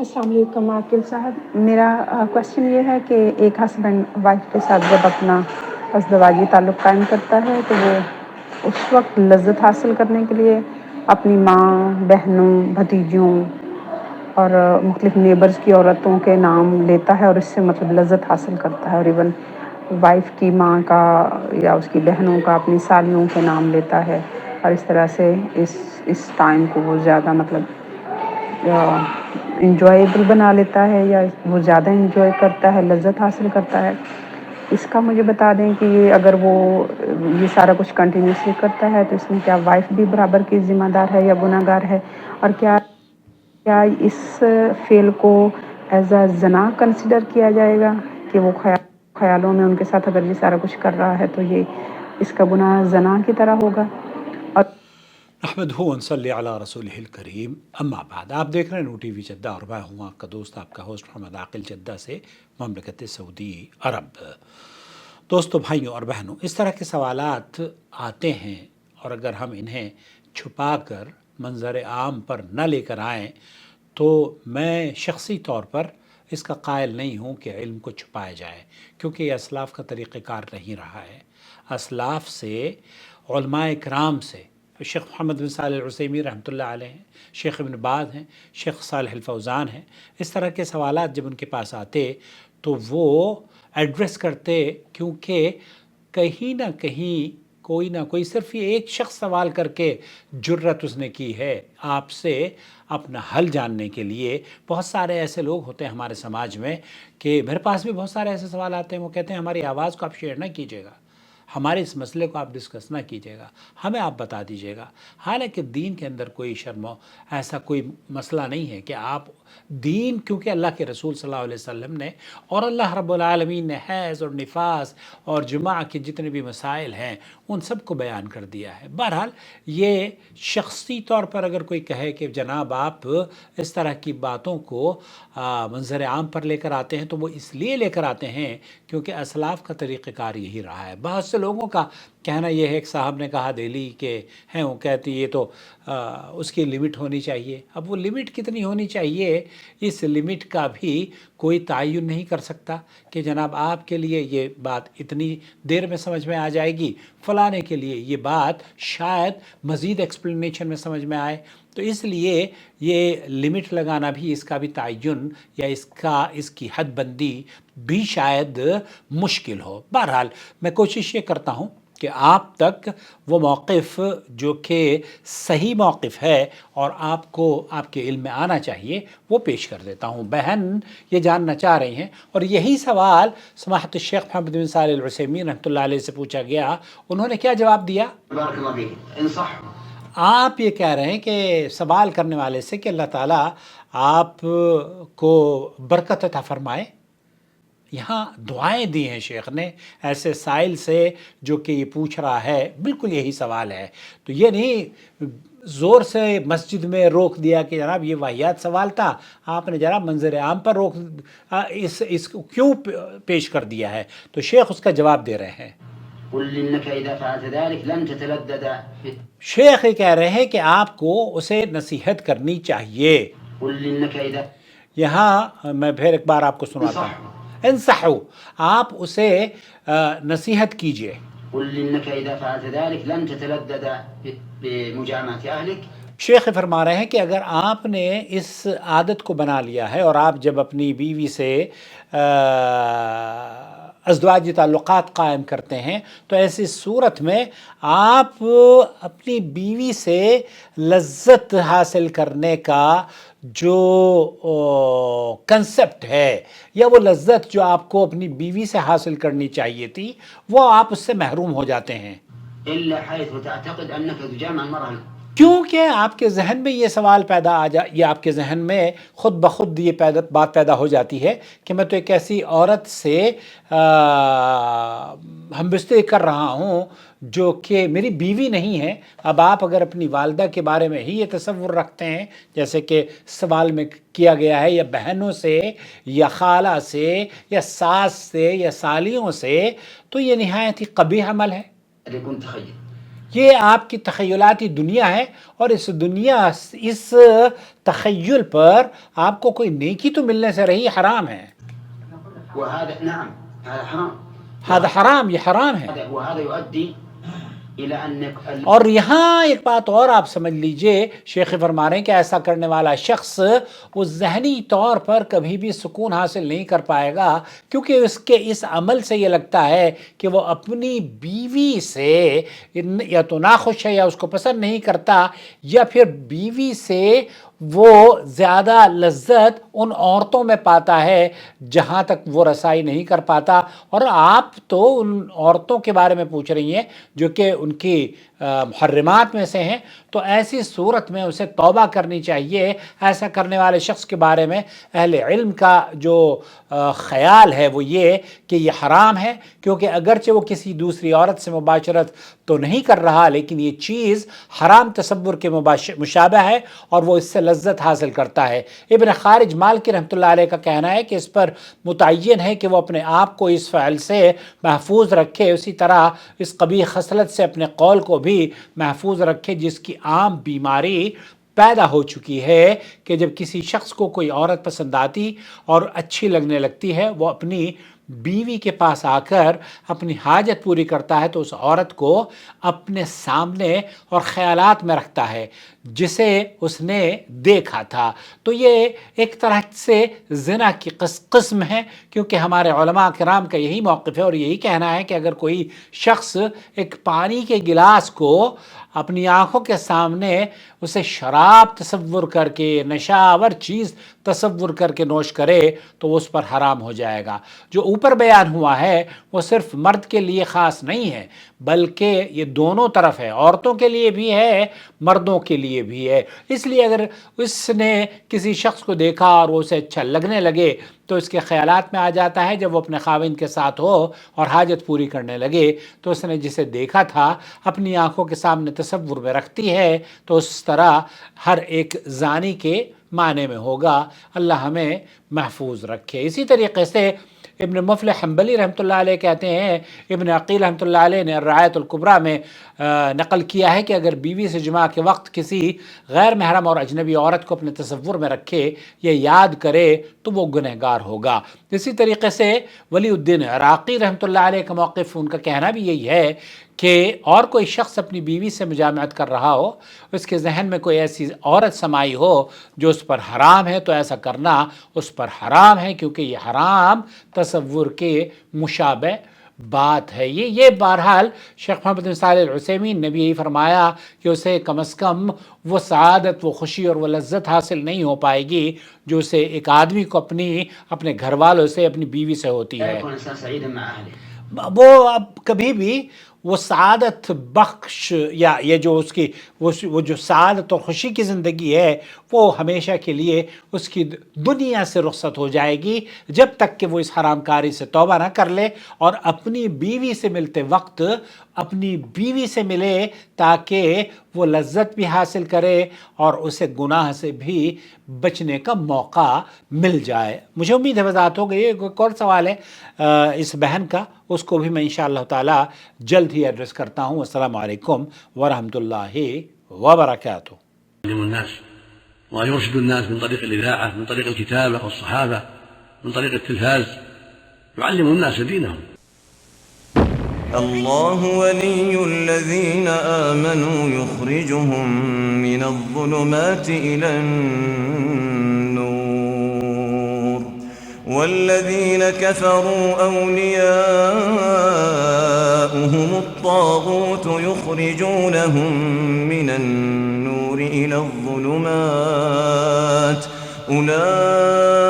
अस्सलाम वालेकुम आकिल साहब। मेरा क्वेश्चन ये है कि एक हस्बैंड वाइफ के साथ जब अपना अज़दवाजी ताल्लुक़ कायम करता है तो वो उस वक्त लज़्ज़त हासिल करने के लिए अपनी माँ, बहनों, भतीजियों और मुख्तलिफ़ नेबर्स की औरतों के नाम लेता है और इससे मतलब लज़्ज़त हासिल करता है, और इवन वाइफ़ की माँ का या उसकी बहनों का, अपनी सालियों के नाम लेता है, और इस तरह से इस टाइम को वो ज़्यादा मतलब इंजॉयबल बना लेता है, या वो ज़्यादा इंजॉय करता है, लज़्ज़त हासिल करता है। इसका मुझे बता दें कि ये अगर वो ये सारा कुछ कंटिन्यूसली करता है तो इसमें क्या वाइफ भी बराबर की ज़िम्मेदार है या गुनहगार है, और क्या इस फ़ेल को एज़ अ ज़ना कंसिडर किया जाएगा कि वो ख़यालों में उनके साथ अगर ये सारा कुछ कर रहा है तो ये इसका गुनाह ज़ना की तरह होगा। और अहमदहू व नसल्ली अला रसूलिहिल करीम, अम्मा बाद। आप देख रहे हैं NU TV जद्दा और मैं हूँ आपका दोस्त, आपका होस्ट मोहम्मद आकिल जद्दा से, ममलकत सऊदी अरब। दोस्तों, भाइयों और बहनों, इस तरह के सवालात आते हैं और अगर हम इन्हें छुपा कर मंजर आम पर न लेकर आएँ तो मैं शख्सी तौर पर इसका कायल नहीं हूँ कि इल्म को छुपाया जाए, क्योंकि ये असलाफ़ का तरीक़ेकार नहीं रहा है। असलाफ़ से, उलमाए किराम से, शेख मोहम्मद बिन सालिह अल उसैमीन रहमतुल्लाह अलैह हैं, शेख इब्न बाज़ हैं, शेख सालिह अल फौज़ान हैं, इस तरह के सवालात जब उनके पास आते तो वो एड्रेस करते, क्योंकि कहीं ना कहीं कोई ना कोई, सिर्फ ये एक शख्स सवाल करके जुर्रत उसने की है आपसे अपना हल जानने के लिए। बहुत सारे ऐसे लोग होते हैं हमारे समाज में कि मेरे पास भी बहुत सारे ऐसे सवाल आते हैं, वो कहते हैं हमारी आवाज़ को आप शेयर ना कीजिएगा, हमारे इस मसले को आप डिस्कस ना कीजिएगा, हमें आप बता दीजिएगा। हालांकि दीन के अंदर कोई शर्म ऐसा कोई मसला नहीं है कि आप दीन, क्योंकि अल्लाह के रसूल सल्लल्लाहु अलैहि वसल्लम ने और अल्लाह रब्बुल आलमीन ने हैज़ और निफास और जुमा के जितने भी मसाइल हैं उन सब को बयान कर दिया है। बहरहाल ये शख्सी तौर पर अगर कोई कहे कि जनाब आप इस तरह की बातों को मंजर आम पर लेकर आते हैं, तो वो इसलिए लेकर आते हैं क्योंकि असलाफ़ का तरीक़ेकार यही रहा है। बहुत से लोगों का कहना यह है, एक साहब ने कहा दिल्ली के हैं, वो कहती ये तो उसकी लिमिट होनी चाहिए। अब वो लिमिट कितनी होनी चाहिए, इस लिमिट का भी कोई तयन नहीं कर सकता कि जनाब आपके लिए ये बात इतनी देर में समझ में आ जाएगी, फ़लाने के लिए ये बात शायद मज़ीद एक्सप्लेनेशन में समझ में आए। तो इसलिए ये लिमिट लगाना भी, इसका भी तयन या इसकी हद बंदी भी शायद मुश्किल हो। बहरहाल मैं कोशिश ये करता हूँ कि आप तक वो मौक़िफ़ जो कि सही मौक़िफ़ है और आपको आपके इल्म में आना चाहिए वो पेश कर देता हूँ। बहन ये जानना चाह रही हैं और यही सवाल समाहत शेख मोहम्मद बिन सालिह अल उसैमीन रहमतुल्लाह अलैह से पूछा गया। उन्होंने क्या जवाब दिया? आप ये कह रहे हैं कि सवाल करने वाले से कि अल्लाह ताला आप को बरकत अता फरमाए। यहाँ दुआएं दी हैं शेख ने ऐसे साइल से जो कि ये पूछ रहा है, बिल्कुल यही सवाल है। तो ये नहीं ज़ोर से मस्जिद में रोक दिया कि जनाब ये वाहियात सवाल था, आपने जनाब मंजर आम पर रोक इसको क्यों पेश कर दिया है। तो शेख उसका जवाब दे रहे हैं। शेख ये कह रहे हैं कि आपको उसे नसीहत करनी चाहिए। यहाँ मैं फिर एक बार आपको सुनाता हूँ। इंसहू, आप उसे नसीहत कीजिए। शेख फरमा रहे हैं कि अगर आपने इस आदत को बना लिया है और आप जब अपनी बीवी से अज़दवाजी ताल्लुक़ात कायम करते हैं तो ऐसी सूरत में आप अपनी बीवी से लज़्ज़त हासिल करने का जो कंसेप्ट है या वो लज़्ज़त जो आपको अपनी बीवी से हासिल करनी चाहिए थी, वो आप उससे महरूम हो जाते हैं। क्योंकि आपके जहन में ये सवाल पैदा ये आपके जहन में ख़ुद ब खुद ये बात पैदा हो जाती है कि मैं तो एक ऐसी औरत से हमबिस्तरी कर रहा हूँ जो कि मेरी बीवी नहीं है। अब आप अगर अपनी वालदा के बारे में ही ये तसव्वुर रखते हैं जैसे कि सवाल में किया गया है, या बहनों से या खाला से या सास से या सालियों से, तो ये निहायत ही कबीह अमल है। یہ آپ کی تخیلاتی دنیا ہے، اور اس دنیا، اس تخیل پر آپ کو کوئی نیکی تو ملنے سے رہی، حرام ہے. وهذا نعم هذا حرام. هذا حرام، یہ حرام ہے. وهذا يؤدي إلى أنك اور یہاں ایک بات اور آپ سمجھ لیجئے، شیخ فرما رہے ہیں کہ ایسا کرنے والا شخص وہ ذہنی طور پر کبھی بھی سکون حاصل نہیں کر پائے گا، کیونکہ اس کے اس عمل سے یہ لگتا ہے کہ وہ اپنی بیوی سے یا تو ناخوش ہے، یا اس کو پسند نہیں کرتا، یا پھر بیوی سے وہ زیادہ لذت ان عورتوں میں پاتا ہے جہاں تک وہ رسائی نہیں کر پاتا. اور آپ تو ان عورتوں کے بارے میں پوچھ رہی ہیں جو کہ ان کی محرمات میں سے ہیں. تو ایسی صورت میں اسے توبہ کرنی چاہیے. ایسا کرنے والے شخص کے بارے میں اہل علم کا جو خیال ہے وہ یہ کہ یہ حرام ہے، کیونکہ اگرچہ وہ کسی دوسری عورت سے مباشرت تو نہیں کر رہا، لیکن یہ چیز حرام تصور کے مشابہ ہے اور وہ اس سے لذت حاصل کرتا ہے. ابن خارج مالکی رحمۃ اللہ علیہ کا کہنا ہے کہ اس پر متعین ہے کہ وہ اپنے آپ کو اس فعل سے محفوظ رکھے، اسی طرح اس قبیح خصلت سے اپنے قول کو بھی محفوظ رکھے جس کی عام بیماری پیدا ہو چکی ہے کہ جب کسی شخص کو کوئی عورت پسند آتی اور اچھی لگنے لگتی ہے، وہ اپنی بیوی کے پاس آ کر اپنی حاجت پوری کرتا ہے تو اس عورت کو اپنے سامنے اور خیالات میں رکھتا ہے جسے اس نے دیکھا تھا. تو یہ ایک طرح سے زنا کی قسم ہے، کیونکہ ہمارے علماء کرام کا یہی موقف ہے اور یہی کہنا ہے کہ اگر کوئی شخص ایک پانی کے گلاس کو اپنی آنکھوں کے سامنے اسے شراب تصور کر کے، نشہ آور چیز تصور کر کے نوش کرے تو وہ اس پر حرام ہو جائے گا. جو اوپر بیان ہوا ہے وہ صرف مرد کے لیے خاص نہیں ہے، بلکہ یہ دونوں طرف ہے، عورتوں کے لیے بھی ہے، مردوں کے لیے بھی ہے. اس لیے اگر اس نے کسی شخص کو دیکھا اور وہ اسے اچھا لگنے لگے تو اس کے خیالات میں آ جاتا ہے جب وہ اپنے خاوند کے ساتھ ہو اور حاجت پوری کرنے لگے تو اس نے جسے دیکھا تھا اپنی آنکھوں کے سامنے تصور میں رکھتی ہے، تو اس طرح ہر ایک زانی کے معنی میں ہوگا. اللہ ہمیں محفوظ رکھے. اسی طریقے سے ابن مفلح حنبلی رحمۃ اللہ علیہ کہتے ہیں، ابن عقیل رحمۃ اللہ علیہ نے الرعایۃ الکبریٰ میں نقل کیا ہے کہ اگر بیوی سے جماع کے وقت کسی غیر محرم اور اجنبی عورت کو اپنے تصور میں رکھے یا یاد کرے تو وہ گنہگار ہوگا. اسی طریقے سے ولی الدین عراقی رحمۃ اللہ علیہ کا موقف، ان کا کہنا بھی یہی ہے کہ اور کوئی شخص اپنی بیوی سے مجامعت کر رہا ہو، اس کے ذہن میں کوئی ایسی عورت سمائی ہو جو اس پر حرام ہے، تو ایسا کرنا اس پر حرام ہے، کیونکہ یہ حرام تصور کے مشابہ بات ہے. یہ بہرحال شیخ محمد بن صالح العثیمین نے بھی یہی فرمایا کہ اسے کم از کم وہ سعادت، وہ خوشی اور وہ لذت حاصل نہیں ہو پائے گی جو اسے ایک آدمی کو اپنے گھر والوں سے، اپنی بیوی سے ہوتی ہے. وہ اب کبھی بھی وہ سعادت بخش یا یہ جو اس کی وہ جو سعادت اور خوشی کی زندگی ہے وہ ہمیشہ کے لیے اس کی دنیا سے رخصت ہو جائے گی جب تک کہ وہ اس حرام کاری سے توبہ نہ کر لے اور اپنی بیوی سے ملتے وقت اپنی بیوی سے ملے تاکہ وہ لذت بھی حاصل کرے اور اسے گناہ سے بھی بچنے کا موقع مل جائے. مجھے امید ہے وضاحت ہو گئی. ایک اور سوال ہے اس بہن کا، اس کو بھی میں انشاءاللہ تعالی جلد ہی ایڈریس کرتا ہوں. السلام علیکم ورحمۃ اللہ وبرکاتہ. الناس ويرشد الناس من طريق الإذاعة، من طريق الكتابة والصحافة، من طريق التلفاز، يعلم الناس دينهم. الله ولي الذين آمنوا يخرجهم من الظلمات إلى النور والذين كفروا أولياؤهم الطاغوت يخرجونهم من النور إلى الظلمات. أولئك